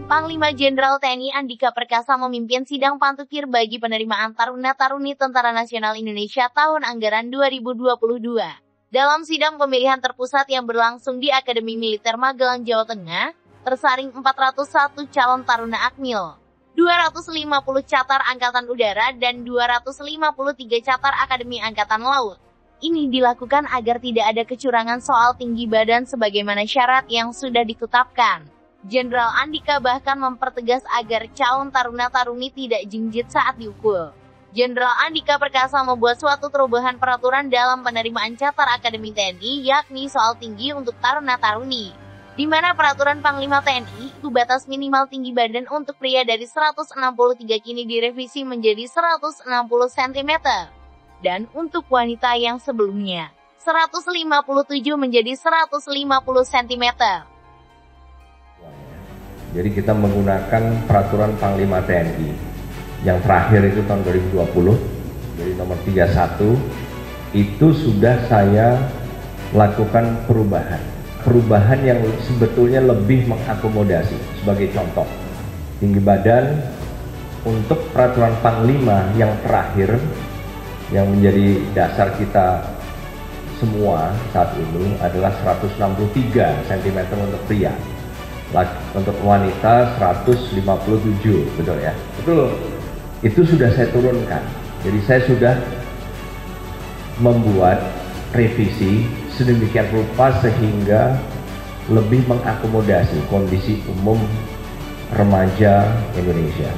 Panglima Jenderal TNI Andika Perkasa memimpin sidang pantukir bagi penerimaan Taruna-Taruni Tentara Nasional Indonesia tahun anggaran 2022. Dalam sidang pemilihan terpusat yang berlangsung di Akademi Militer Magelang, Jawa Tengah, tersaring 401 calon Taruna Akmil, 250 Catar Angkatan Udara, dan 253 Catar Akademi Angkatan Laut. Ini dilakukan agar tidak ada kecurangan soal tinggi badan sebagaimana syarat yang sudah ditetapkan. Jenderal Andika bahkan mempertegas agar calon taruna-taruni tidak jinjit saat diukur. Jenderal Andika Perkasa membuat suatu terobohan peraturan dalam penerimaan Catar Akademi TNI, yakni soal tinggi untuk taruna-taruni, di mana peraturan Panglima TNI itu batas minimal tinggi badan untuk pria dari 163 kini direvisi menjadi 160 cm, dan untuk wanita yang sebelumnya 157 menjadi 150 cm. Jadi kita menggunakan peraturan Panglima TNI yang terakhir itu tahun 2020, jadi nomor 31, itu sudah saya lakukan perubahan yang sebetulnya lebih mengakomodasi. Sebagai contoh, tinggi badan untuk peraturan Panglima yang terakhir yang menjadi dasar kita semua saat ini adalah 163 cm untuk pria. Untuk wanita 157, betul ya? Betul. Itu sudah saya turunkan. Jadi saya sudah membuat revisi sedemikian rupa sehingga lebih mengakomodasi kondisi umum remaja Indonesia.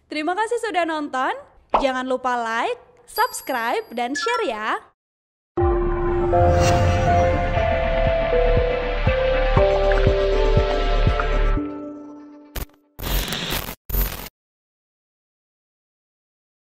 Terima kasih sudah nonton. Jangan lupa like, subscribe, dan share ya.